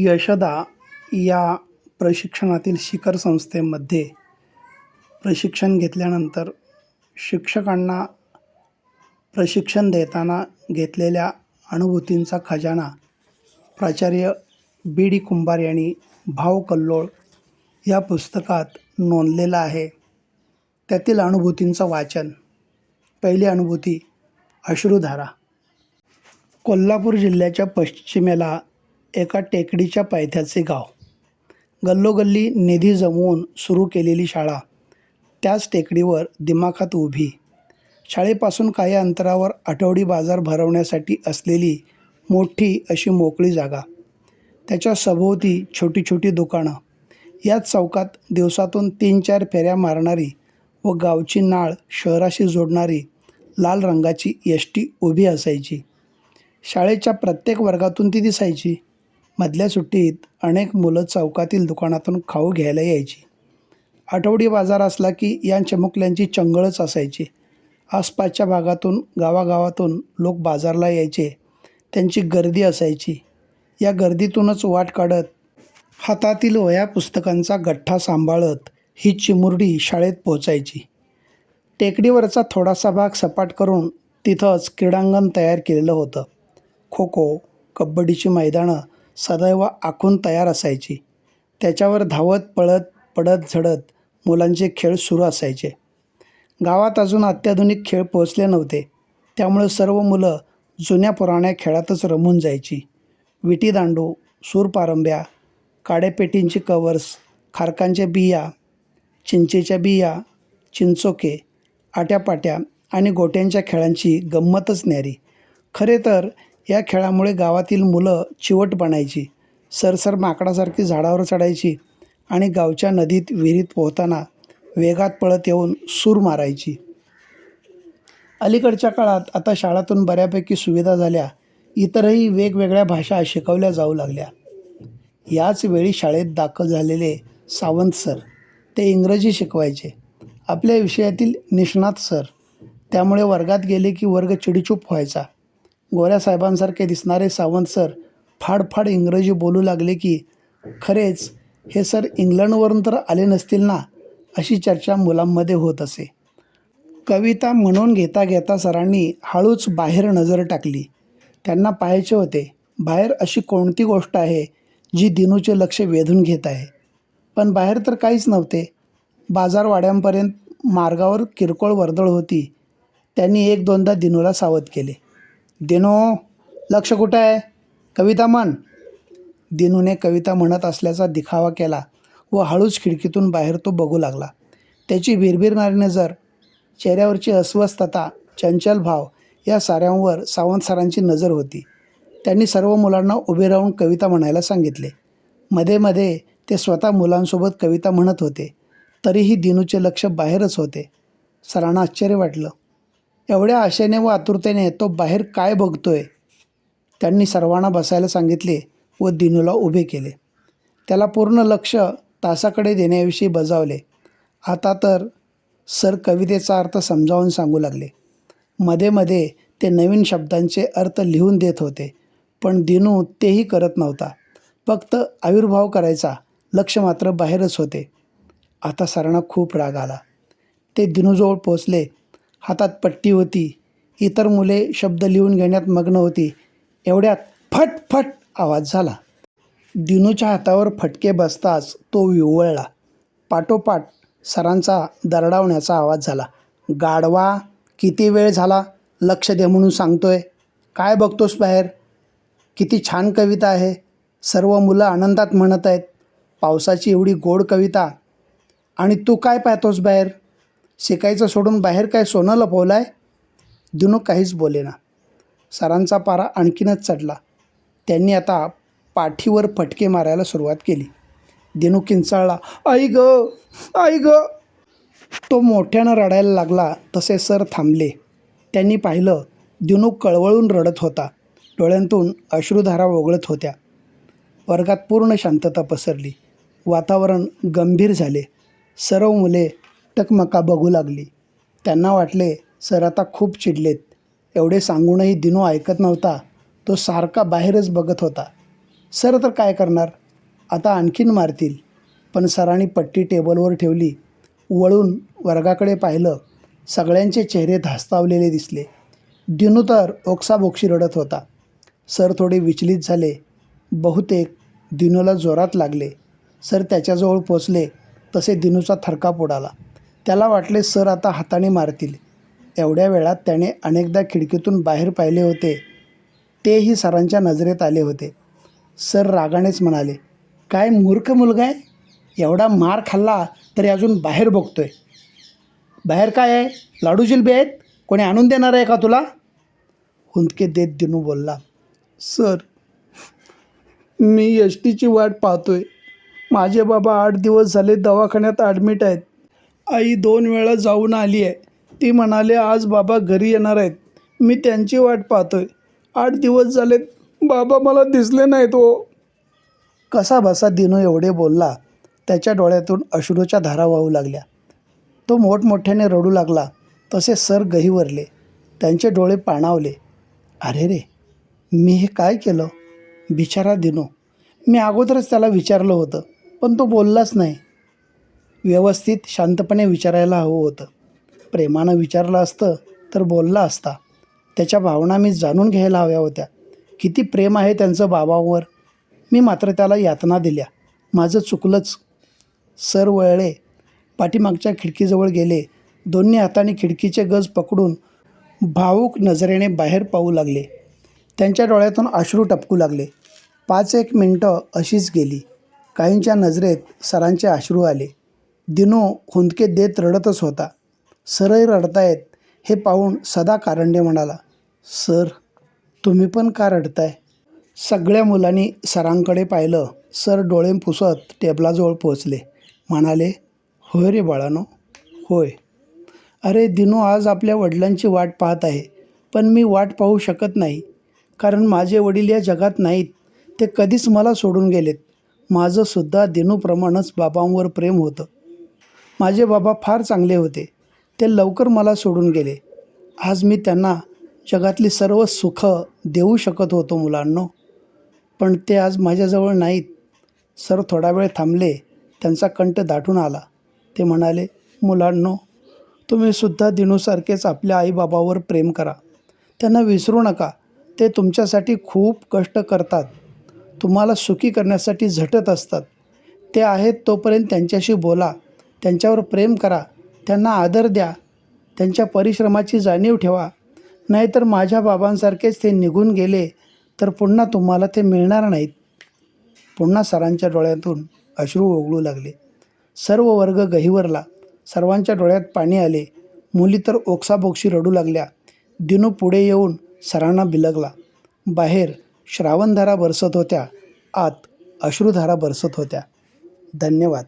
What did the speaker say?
यशदा या प्रशिक्षणातील शिखर संस्थेमध्ये प्रशिक्षण घेतल्यानंतर शिक्षकांना प्रशिक्षण देताना घेतलेल्या अनुभूतींचा खजाना प्राचार्य बी डी कुंभार यांनी भावकल्लोळ या पुस्तकात नोंदलेला आहे. त्यातील अनुभूतींचं वाचन. पहिली अनुभूती, अश्रुधारा. कोल्हापूर जिल्ह्याच्या पश्चिमेला एका टेकडीच्या पायथ्याचे गाव. गल्लोगल्ली निधी जमवून सुरू केलेली शाळा त्याच टेकडीवर दिमाखात उभी. शाळेपासून काही अंतरावर आठवडी बाजार भरवण्यासाठी असलेली मोठी अशी मोकळी जागा. त्याच्या सभोवती छोटी छोटी दुकानं. याच चौकात दिवसातून 3-4 फेऱ्या मारणारी व गावची नाळ शहराशी जोडणारी लाल रंगाची एसटी उभी असायची. शाळेच्या प्रत्येक वर्गातून ती दिसायची. मधल्या सुट्टीत अनेक मुलं चौकातील दुकानातून खाऊ घ्यायला यायची. आठवडी बाजार असला की या चिमुकल्यांची चंगळच असायची. आसपासच्या भागातून गावागावातून लोक बाजारला यायचे. त्यांची गर्दी असायची. या गर्दीतूनच वाट काढत हातातील वह्या पुस्तकांचा गठ्ठा सांभाळत ही चिमुरडी शाळेत पोचायची. टेकडीवरचा थोडासा भाग सपाट करून तिथंच क्रीडांगण तयार केलेलं होतं. खो खो, कबड्डीची मैदानं सदैव आखून तयार असायची. त्याच्यावर धावत पळत पडत झडत मुलांचे खेळ सुरू असायचे. गावात अजून अत्याधुनिक खेळ पोहोचले नव्हते. त्यामुळे सर्व मुलं जुन्या पुराण्या खेळातच रमून जायची. विटीदांडू, सूरपारंब्या, काड्यापेटींची कवर्स, खारकांच्या बिया, चिंचेच्या बिया, चिंचोके, आट्यापाट्या आणि गोट्यांच्या खेळांची गंमतच न्यारी. खरे तर या खेळामुळे गावातील मुलं चिवट बनायची. सरसर माकडासारखी झाडावर चढायची आणि गावच्या नदीत विहिरीत पोहताना वेगात पळत येऊन सूर मारायची. अलीकडच्या काळात आता शाळातून बऱ्यापैकी सुविधा झाल्या. इतरही वेगवेगळ्या भाषा शिकवल्या जाऊ लागल्या. याच वेळी शाळेत दाखल झालेले सावंत सर, ते इंग्रजी शिकवायचे. आपल्या विषयातील निष्णात सर. त्यामुळे वर्गात गेले की वर्ग चिडीचूप व्हायचा. गोऱ्या साहेबांसारखे दिसणारे सावंत सर फाडफाड इंग्रजी बोलू लागले की खरेच हे सर इंग्लंडवरून तर आले नसतील ना, अशी चर्चा मुलांमध्ये होत असे. कविता म्हणून घेता घेता सरांनी हळूच बाहेर नजर टाकली. त्यांना पाहायचे होते बाहेर अशी कोणती गोष्ट आहे जी दिनूचे लक्ष वेधून घेत आहे. पण बाहेर तर काहीच नव्हते. बाजारवाड्यांपर्यंत मार्गावर किरकोळ वर्दळ होती. त्यांनी 1-2दा दिनूला सावध केले. दिनू, लक्ष कुठं आहे? कविता म्हण. दिनूने कविता म्हणत असल्याचा दिखावा केला व हळूच खिडकीतून बाहेर तो बघू लागला. त्याची भिरभिरणारी नजर, चेहऱ्यावरची अस्वस्थता, चंचल भाव या साऱ्यांवर सावंत सरांची नजर होती. त्यांनी सर्व मुलांना उभे राहून कविता म्हणायला सांगितले. मध्ये मध्ये ते स्वतः मुलांसोबत कविता म्हणत होते. तरीही दिनूचे लक्ष बाहेरच होते. सरांना आश्चर्य वाटलं. एवढ्या आशेने व आतुरतेने तो बाहेर काय बघतोय? त्यांनी सर्वांना बसायला सांगितले व दिनूला उभे केले. त्याला पूर्ण लक्ष तासाकडे देण्याविषयी बजावले. आता तर सर कवितेचा अर्थ समजावून सांगू लागले. मध्ये मध्ये ते नवीन शब्दांचे अर्थ लिहून देत होते. पण दिनू तेही करत नव्हता. फक्त आविर्भाव करायचा. लक्ष मात्र बाहेरच होते. आता सरांना खूप राग आला. ते दिनूजवळ पोचले. हातात पट्टी होती. इतर मुले शब्द लिहून घेण्यात मग्न होती. एवढ्यात फट फट आवाज झाला. दिनूच्या हातावर फटके बसताच तो विव्हळला. पाठोपाठ सरांचा दरडावण्याचा आवाज झाला. गाढवा, किती वेळ झाला? लक्ष दे म्हणून सांगतोय. काय बघतोस बाहेर? किती छान कविता आहे. सर्व मुलं आनंदात म्हणत आहेत. पावसाची एवढी गोड कविता. आणि तू काय पाहतोस बाहेर? शिकायचं सोडून बाहेर काय सोनं लपवलं आहे? दिनू काहीच बोलेना. सरांचा पारा आणखीनच चढला. त्यांनी आता पाठीवर फटके मारायला सुरुवात केली. दिनू किंचाळला. आई ग, आई ग. तो मोठ्यानं रडायला लागला तसे सर थांबले. त्यांनी पाहिलं दिनू कळवळून रडत होता. डोळ्यांतून अश्रुधारा ओघळत होत्या. वर्गात पूर्ण शांतता पसरली. वातावरण गंभीर झाले. सर्व मुले टकमका बघू लागली. त्यांना वाटले सर आता खूप चिडलेत. एवढे सांगूनही दिनू ऐकत नव्हता. तो सारखा बाहेरच बघत होता. सर तर काय करणार, आता आणखीन मारतील. पण सरांनी पट्टी टेबलवर ठेवली. वळून वर्गाकडे पाहिलं. सगळ्यांचे चेहरे धास्तावलेले दिसले. दिनू तर ओक्साबोक्शी रडत होता. सर थोडे विचलित झाले. बहुतेक दिनूला जोरात लागले. सर त्याच्याजवळ पोचले तसे दिनूचा थरकाप उडाला. त्याला वाटले सर आता हाताने मारतील. एवढ्या वेळात त्याने अनेकदा खिडकीतून बाहेर पाहिले होते. तेही सरांच्या नजरेत आले होते. सर रागानेच म्हणाले, काय मूर्ख मुलगा आहे, एवढा मार खाल्ला तरी अजून बाहेर बघतोय. बाहेर काय आहे, लाडू जिलबी आहेत, कोणी आणून देणार आहे का तुला? हुंदके देत दिनू बोलला, सर मी एस टीची वाट पाहतोय. माझे बाबा 8 दिवस झाले दवाखान्यात ॲडमिट आहेत. आई 2 वेळा जाऊन आली आहे. ती म्हणाले आज बाबा घरी येणार आहेत. मी त्यांची वाट पाहतोय. 8 दिवस झालेत, बाबा मला दिसले नाहीत हो. कसा बसा दिनू एवढे बोलला. त्याच्या डोळ्यातून अश्रूच्या धारा वाहू लागल्या. तो मोठमोठ्याने रडू लागला. तसे सर गहिवरले. त्यांचे डोळे पाणावले. अरे रे, मी हे काय केलं? बिचारा दिनू. मी अगोदरच त्याला विचारलं होतं, पण तो बोललाच नाही. व्यवस्थित शांतपणे विचारायला हवं होतं. प्रेमानं विचारलं असतं तर बोलला असता. त्याच्या भावना मी जाणून घ्यायला हव्या होत्या. किती प्रेम आहे त्यांचं बाबांवर. मी मात्र त्याला यातना दिल्या. माझं चुकलंच. सर वळले. पाठीमागच्या खिडकीजवळ गेले. दोन्ही हाताने खिडकीचे गज पकडून भावूक नजरेने बाहेर पाहू लागले. त्यांच्या डोळ्यातून अश्रू टपकू लागले. 5-1 मिनटं अशीच गेली. काहींच्या नजरेत सरांचे अश्रू आले. दिनू हुंदके देत रडतच होता. सरही रडतायत हे पाहून सदा कारंडे म्हणाला, सर तुम्ही पण का रडताय? सगळ्या मुलांनी सरांकडे पाहिलं. सर डोळे पुसत टेबलाजवळ पोचले. म्हणाले, होय रे बाळानो, होय. अरे दिनू आज आपल्या वडिलांची वाट पाहत आहे. पण मी वाट पाहू शकत नाही, कारण माझे वडील या जगात नाहीत. ते कधीच मला सोडून गेलेत. माझंसुद्धा दिनूप्रमाणेच बाबांवर प्रेम होतं. माझे बाबा फार चांगले होते. ते लवकर मला सोडून गेले. आज मी त्यांना जगातली सर्व सुखं देऊ शकत होतो मुलांनो, पण ते आज माझ्याजवळ नाहीत. सर थोडा वेळ थांबले. त्यांचा कंठ दाटून आला. ते म्हणाले, मुलांनो, तुम्हीसुद्धा दिनूसारखेच आपल्या आईबाबावर प्रेम करा. त्यांना विसरू नका. ते तुमच्यासाठी खूप कष्ट करतात. तुम्हाला सुखी करण्यासाठी झटत असतात. ते आहेत तोपर्यंत त्यांच्याशी बोला. त्यांच्यावर प्रेम करा. त्यांना आदर द्या. त्यांच्या परिश्रमाची जाणीव ठेवा. नाहीतर माझ्या बाबांसारखेच ते निघून गेले तर पुन्हा तुम्हाला ते मिळणार नाहीत. पुन्हा सरांच्या डोळ्यातून अश्रू ओघळू लागले. सर्व वर्ग गहिवरला. सर्वांच्या डोळ्यात पाणी आले. मुली तर ओक्साबोक्शी रडू लागल्या. दिनू पुढे येऊन सरांना बिलगला. बाहेर श्रावणधारा बरसत होत्या. आत अश्रुधारा बरसत होत्या. धन्यवाद.